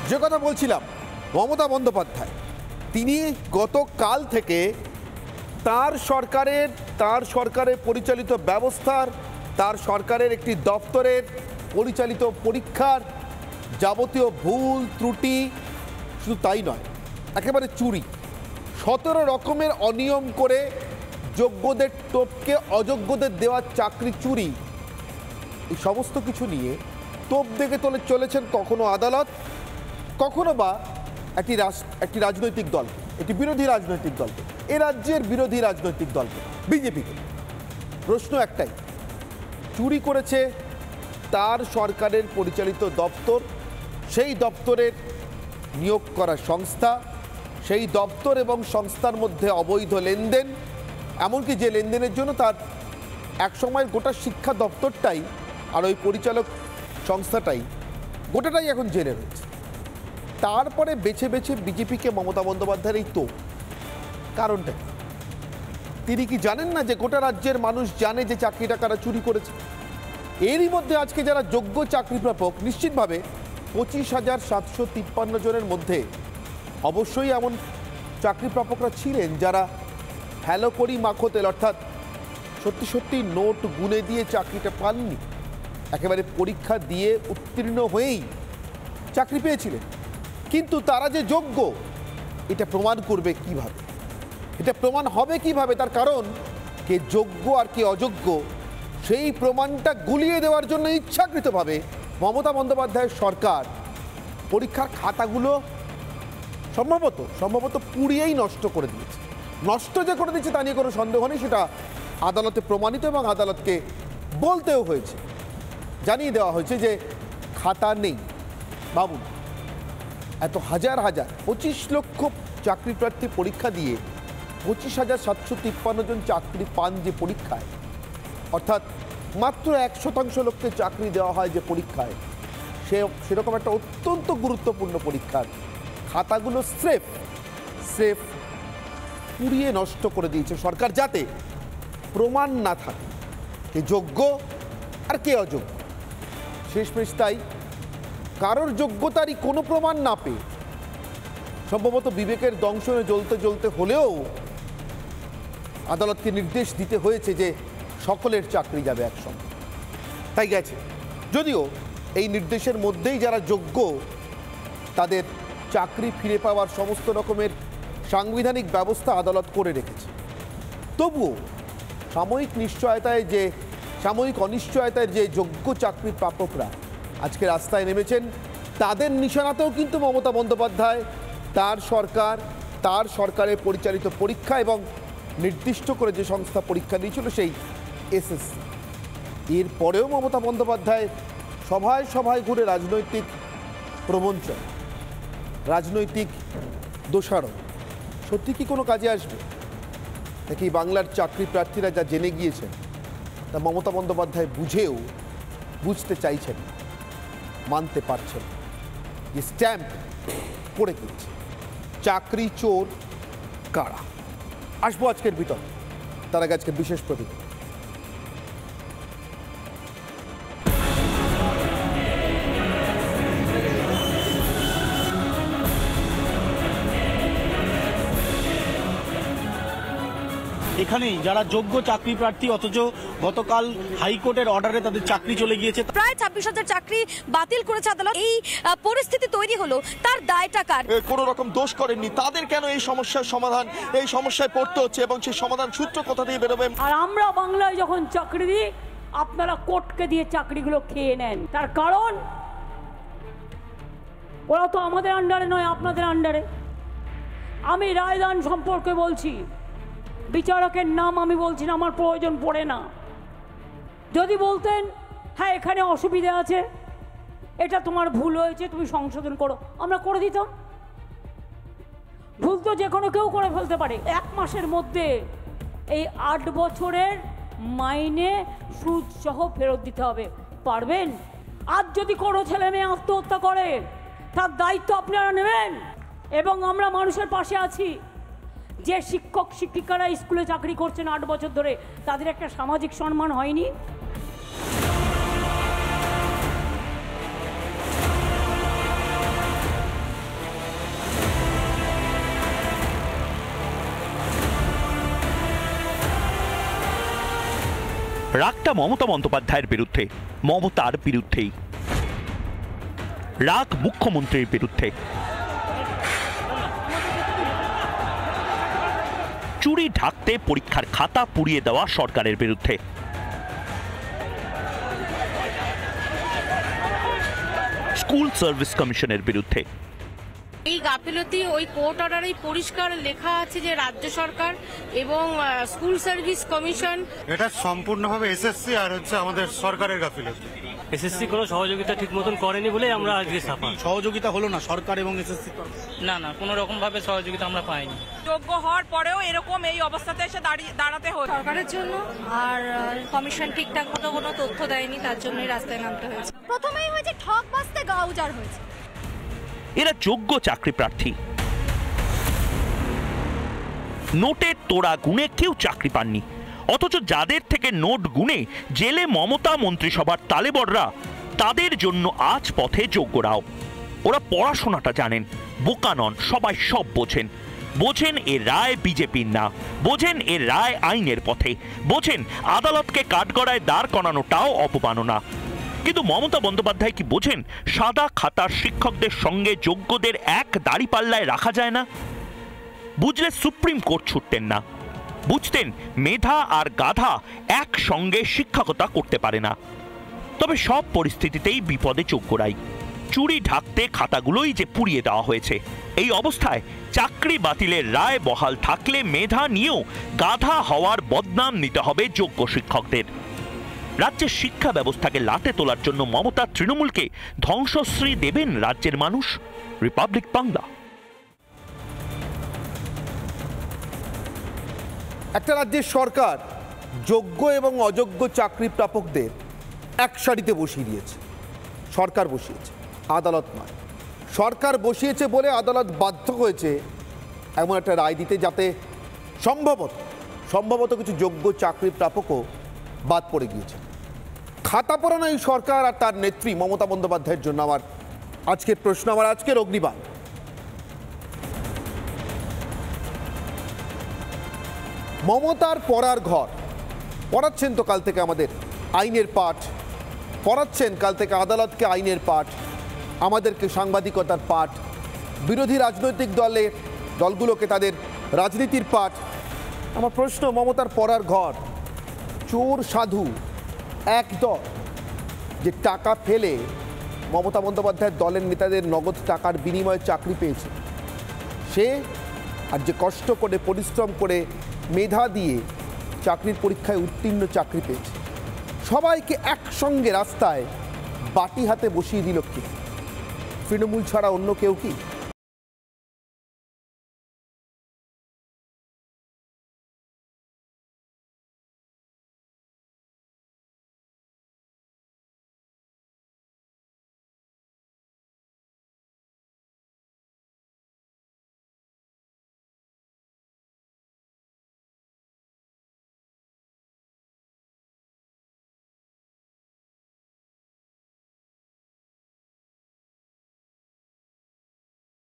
যে কথা বলছিলাম, মমতা বন্দ্যোপাধ্যায় তিনি গতকাল থেকে তার সরকারের পরিচালিত ব্যবস্থার, তার সরকারের একটি দপ্তরের পরিচালিত পরীক্ষার যাবতীয় ভুল ত্রুটি, শুধু তাই নয়, একেবারে চুরি, 17 রকমের অনিয়ম করে যোগ্যদের টোপকে অযোগ্যদের দেওয়া চাকরি চুরি, এই সমস্ত কিছু নিয়ে তোপ দেখে চলেছেন কখনো আদালত, কখনো বা একটি রাজনৈতিক দল, একটি বিরোধী রাজনৈতিক দলকে, এ রাজ্যের বিরোধী রাজনৈতিক দলকে, বিজেপিকে। প্রশ্ন একটাই, চুরি করেছে তার সরকারের পরিচালিত দপ্তর, সেই দপ্তরের নিয়োগ করা সংস্থা, সেই দপ্তর এবং সংস্থার মধ্যে অবৈধ লেনদেন, এমনকি যে লেনদেনের জন্য তার একসময়ের গোটা শিক্ষা দপ্তরটাই আর ওই পরিচালক সংস্থাটাই গোটাটাই এখন জেলে রয়েছে। তারপরে বেছে বেছে বিজেপিকে মমতা বন্দ্যোপাধ্যায়ের এই তো কারণটা, তিনি কি জানেন না যে গোটা রাজ্যের মানুষ জানে যে চাকরিটা কারা চুরি করেছে? এরই মধ্যে আজকে যারা যোগ্য চাকরি প্রাপক, নিশ্চিতভাবে 25,753 জনের মধ্যে অবশ্যই এমন চাকরি প্রাপকরা ছিলেন যারা হ্যালো করি মাখো তেল, অর্থাৎ সত্যি সত্যি নোট গুনে দিয়ে চাকরিটা পাননি, একেবারে পরীক্ষা দিয়ে উত্তীর্ণ হয়েই চাকরি পেয়েছিলেন। কিন্তু তারা যে যোগ্য এটা প্রমাণ করবে কিভাবে, এটা প্রমাণ হবে কিভাবে? তার কারণ কে যোগ্য আর কে অযোগ্য সেই প্রমাণটা গুলিয়ে দেওয়ার জন্য ইচ্ছাকৃতভাবে মমতা বন্দ্যোপাধ্যায়ের সরকার পরীক্ষার খাতাগুলো সম্ভবত পুড়িয়েই নষ্ট করে দিয়েছে। নষ্ট যে করে দিয়েছে তা নিয়ে কোনো সন্দেহ নেই, সেটা আদালতে প্রমাণিত এবং আদালতকে বলতেও হয়েছে, জানিয়ে দেওয়া হয়েছে যে খাতা নেই। ভাবুন, এত হাজার 25 লক্ষ চাকরি প্রার্থী পরীক্ষা দিয়ে 25,753 জন চাকরি পান যে পরীক্ষায়, অর্থাৎ মাত্র 1% লোককে চাকরি দেওয়া হয় যে পরীক্ষায়, সেরকম একটা অত্যন্ত গুরুত্বপূর্ণ পরীক্ষার খাতাগুলো স্রেফ পুড়িয়ে নষ্ট করে দিয়েছে সরকার, যাতে প্রমাণ না থাকে কে যোগ্য আর কে অযোগ্য। শেষমেশ তাই কারোর যোগ্যতারই কোনো প্রমাণ না পেয়ে সম্ভবত বিবেকের দংশনে জ্বলতে হলেও আদালতকে নির্দেশ দিতে হয়েছে যে সকলের চাকরি যাবে একসঙ্গে। তাই গেছে, যদিও এই নির্দেশের মধ্যেই যারা যোগ্য তাদের চাকরি ফিরে পাওয়ার সমস্ত রকমের সাংবিধানিক ব্যবস্থা আদালত করে রেখেছে, তবুও সাময়িক অনিশ্চয়তায় যে যোগ্য চাকরি প্রাপকরা আজকে রাস্তায় নেমেছেন, তাদের নিশানাতেও কিন্তু মমতা বন্দ্যোপাধ্যায়, তার সরকারের পরিচালিত পরীক্ষা এবং নির্দিষ্ট করে যে সংস্থা পরীক্ষা দিয়েছিল সেই এসএসসি। এরপরেও মমতা বন্দ্যোপাধ্যায় সভায় ঘুরে রাজনৈতিক প্রবঞ্চনা, রাজনৈতিক দোষারোপ সত্যি কি কোনো কাজে আসবে নাকি? বাংলার চাকরি প্রার্থীরা যা জেনে গিয়েছেন তা মমতা বন্দ্যোপাধ্যায় বুঝতে চাইছেন, মানতে পারছেন, যে স্ট্যাম্প পড়ে গিয়েছে। চাকরি চোর কারা? আসবো আজকের বিতর্ক, তার আগে আজকের বিশেষ প্রতিবেদন। এখানেই যারা যোগ্য চাকরি প্রার্থী, অথচ গতকাল হাইকোর্টের অর্ডারে তাদের চাকরি চলে গিয়েছে। প্রায় 26,000 চাকরি বাতিল করেছে আদালত। এই পরিস্থিতি তৈরি হলো, তার দায়টা কার? কোনো রকম দোষ করেননি, তাদের কেন এই সমস্যায় পড়তে হচ্ছে এবং সেই সমাধান সূত্র কোথা দিয়ে বেরোবে? আর আমরা বাংলায় যখন চাকরি দিই, আপনারা কোর্টকে দিয়ে চাকরিগুলো খেয়ে নেন। তার কারণ ওরা তো আমাদের আন্ডারে নয়, আপনাদের আন্ডারে। আমি রায়দান সম্পর্কে বলছি, বিচারকের নাম আমি বলছি না, আমার প্রয়োজন পড়ে না। যদি বলতেন হ্যাঁ এখানে অসুবিধা আছে, এটা তোমার ভুল হয়েছে, তুমি সংশোধন করো, আমরা করে দিতাম। ভুল তো যে কোনো কেউ করে ফেলতে পারে। 1 মাসের মধ্যে এই 8 বছরের মাইনে সুদ সহ ফেরত দিতে হবে, পারবেন? আজ যদি কোনো ছেলে মেয়ে আত্মহত্যা করে তার দায়িত্ব আপনারা নেবেন। এবং আমরা মানুষের পাশে আছি। যে শিক্ষক শিক্ষিকারা স্কুলে চাকরি করছেন 8 বছর ধরে, তাদের একটা সামাজিক সম্মান হয়নি? রাগটা মমতা বন্দ্যোপাধ্যায়ের বিরুদ্ধে, মমতার বিরুদ্ধেই। রাগ মুখ্যমন্ত্রীর বিরুদ্ধে। চুরি ঢাকতে পরীক্ষার খাতা পুড়িয়ে দেওয়া সরকারের বিরুদ্ধে। স্কুল সার্ভিস কমিশনের বিরুদ্ধে। এই গাফিলতি ওই কোর্ট অর্ডারেই পরিষ্কার লেখা আছে যে রাজ্য সরকার এবং স্কুল সার্ভিস কমিশন, এটা সম্পূর্ণভাবে এসএসসি আর আমাদের সরকারের গাফিলতি। এসএসসি কোনো সহযোগিতা ঠিক মতন করেনি বলে আমরা আজকে সাফা। সহযোগিতা হলো না সরকার এবং এসএসসি? না কোনো রকম ভাবে সহযোগিতা আমরা পাইনি। যোগ্য হওয়ার পরেও এরকম এই অবস্থাতে এসে দাঁড়াতে হয় সরকারের জন্য। আর কমিশন ঠিকঠাক মতো কোনো তথ্য দেয়নি, তার জন্যই রাস্তায় নামতে হয়েছে। প্রথমেই হয়েছে ঠক বাস্তে গা উজাড় হয়েছে। এরা যোগ্য চাকরি প্রার্থী, নোটের তোড়া গুণে কেউ চাকরি পাননি, অথচ যাদের থেকে নোট গুণে জেলে মমতা মন্ত্রিসভার তালেবররা, তাদের জন্য আজ পথে যোগ্যরাও। ওরা পড়াশোনাটা জানেন, বোকা নন, সবাই সব বোঝেন। বোঝেন এর রায় বিজেপির না, বোঝেন এর রায় আইনের পথে, বোঝেন আদালতকে কাঠগড়ায় দাঁড় করানোটাও অপমাননা। কিন্তু মমতা বন্দ্যোপাধ্যায় কি বোঝেন সাদা খাতার শিক্ষকদের সঙ্গে যোগ্যদের এক দাঁড়িপাল্লায় রাখা যায় না? বুঝলে সুপ্রিম কোর্ট ছুটতেন না, বুঝতেন মেধা আর গাধা একসঙ্গে শিক্ষকতা করতে পারে না। তবে সব পরিস্থিতিতেই বিপদে যোগ্যরাই। চুরি ঢাকতে খাতাগুলোই যে পুড়িয়ে দেওয়া হয়েছে। এই অবস্থায় চাকরি বাতিলের রায় বহাল থাকলে মেধা নিয়েও গাধা হওয়ার বদনাম নিতে হবে যোগ্য শিক্ষকদের। রাজ্যের শিক্ষা ব্যবস্থাকে লাটে তোলার জন্য মমতা তৃণমূলকে ধ্বংসশ্রী দেবেন রাজ্যের মানুষ? রিপাবলিক বাংলা। একটা রাজ্যের সরকার যোগ্য এবং অযোগ্য চাকরি প্রাপকদের এক সারিতে বসিয়ে দিয়েছে। সরকার বসিয়েছে, আদালত নয়। সরকার বসিয়েছে বলে আদালত বাধ্য হয়েছে এমন একটা রায় দিতে যাতে সম্ভবত কিছু যোগ্য চাকরি প্রাপকও বাদ পড়ে গিয়েছে। খাতা পড়ানো এই সরকার আর তার নেত্রী মমতা বন্দ্যোপাধ্যায়ের জন্য আমার আজকের প্রশ্ন, আমার আজকের অগ্নিবাণ। মমতার পড়ার ঘর পড়াচ্ছেন তো কাল থেকে আমাদের আইনের পাঠ, পড়াচ্ছেন কাল থেকে আদালতকে আইনের পাঠ, আমাদেরকে সাংবাদিকতার পাঠ, বিরোধী রাজনৈতিক দলগুলোকে তাদের রাজনীতির পাঠ। আমার প্রশ্ন, মমতার পড়ার ঘর চোর সাধু একদল যে টাকা ফেলে মমতা বন্দ্যোপাধ্যায়ের দলের নেতাদের নগদ টাকার বিনিময়ে চাকরি পেয়েছে, সে আর যে কষ্ট করে পরিশ্রম করে মেধা দিয়ে চাকরির পরীক্ষায় উত্তীর্ণ চাকরি পেয়েছে, সবাইকে একসঙ্গে রাস্তায় বাটি হাতে বসিয়ে দিল কি? তৃণমূল ছাড়া অন্য কেউ কি?